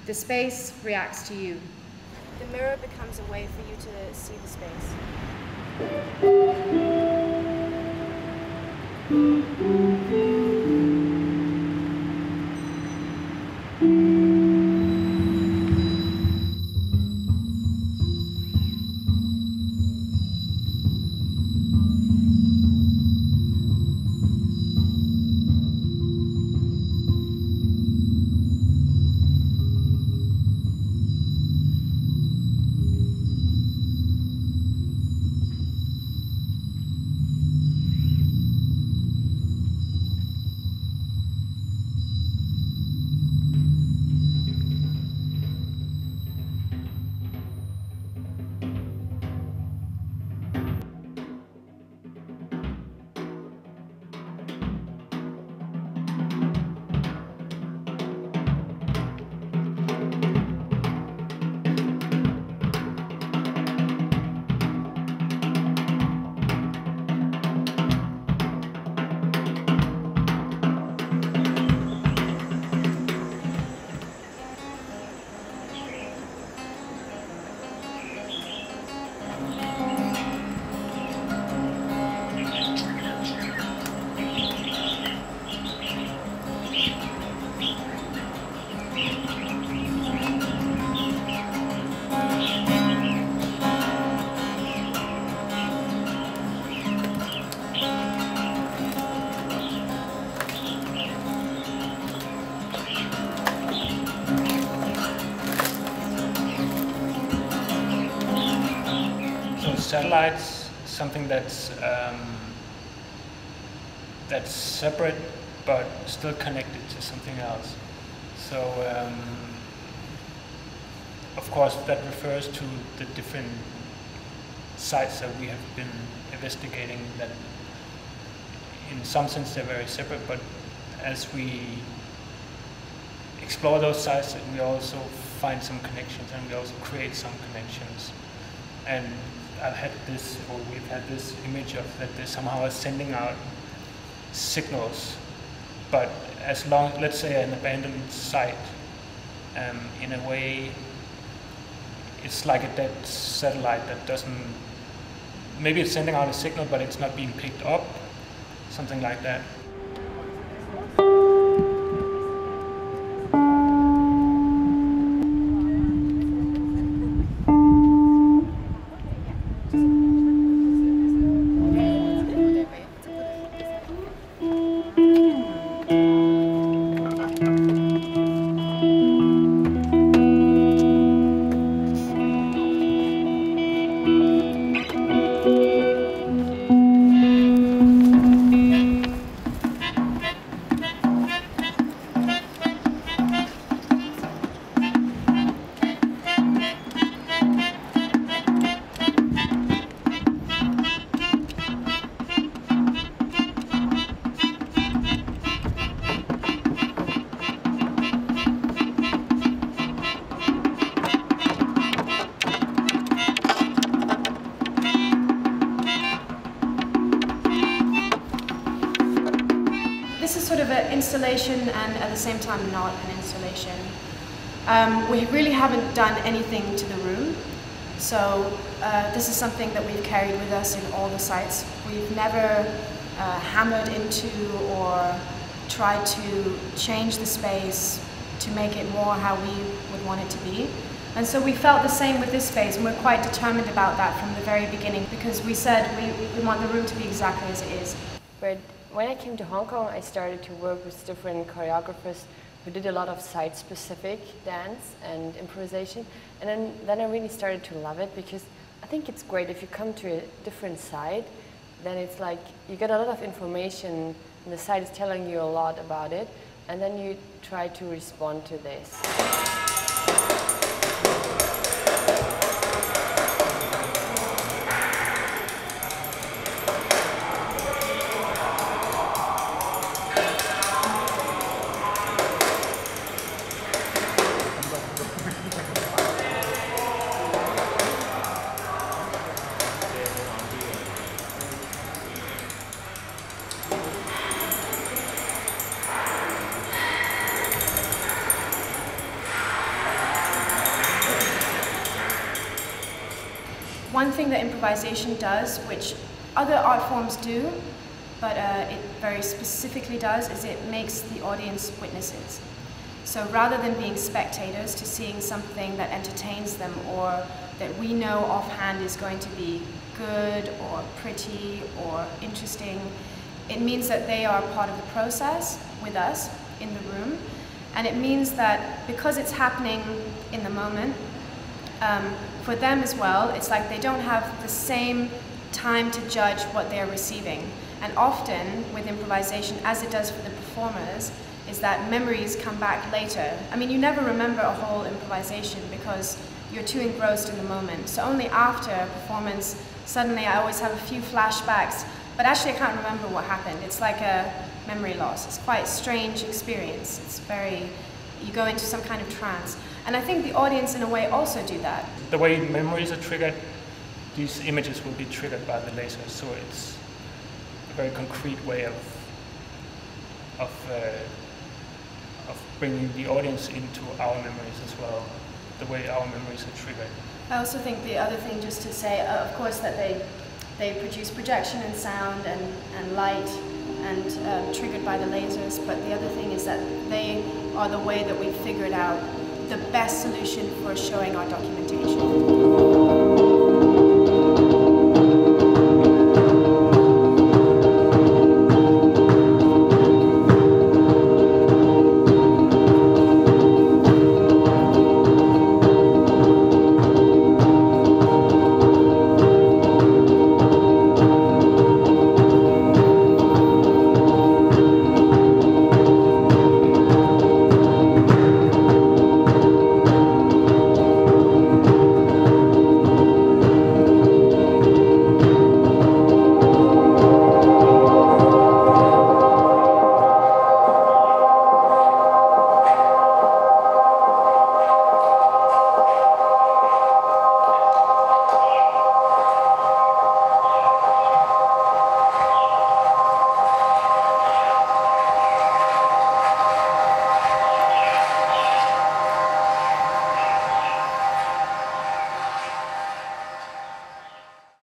The space reacts to you. The mirror becomes a way for you to see the space. Satellites, something that's separate but still connected to something else. So, of course, that refers to the different sites that we have been investigating. That, in some sense, they're very separate. But as we explore those sites, we also find some connections, and we also create some connections. And we've had this image of that they somehow are sending out signals, but as long, let's say an abandoned site, in a way, it's like a dead satellite that doesn't, maybe it's sending out a signal, but it's not being picked up, something like that. This is sort of an installation and at the same time not an installation. We really haven't done anything to the room, so this is something that we've carried with us in all the sites. We've never hammered into or tried to change the space to make it more how we would want it to be. And so we felt the same with this space, and we're quite determined about that from the very beginning, because we said we want the room to be exactly as it is. But when I came to Hong Kong, I started to work with different choreographers who did a lot of site-specific dance and improvisation. And then I really started to love it, because I think it's great if you come to a different site, then it's like you get a lot of information and the site is telling you a lot about it, and then you try to respond to this. one thing that improvisation does, which other art forms do, but it very specifically does, is it makes the audience witnesses. So rather than being spectators to seeing something that entertains them or that we know offhand is going to be good or pretty or interesting, it means that they are part of the process with us in the room. And it means that because it's happening in the moment, for them as well, it's like they don't have the same time to judge what they're receiving. And often with improvisation, as it does for the performers, is that memories come back later. I mean, you never remember a whole improvisation because you're too engrossed in the moment. So only after a performance, suddenly I always have a few flashbacks, but actually I can't remember what happened. It's like a memory loss. It's quite a strange experience. It's very, you go into some kind of trance. And I think the audience in a way also do that. The way memories are triggered, these images will be triggered by the laser, so it's a very concrete way of bringing the audience into our memories as well, the way our memories are triggered. I also think the other thing, just to say, of course, that they produce projection and sound and light and triggered by the lasers, but the other thing is that they are the way that we've figured out the best solution for showing our documentation.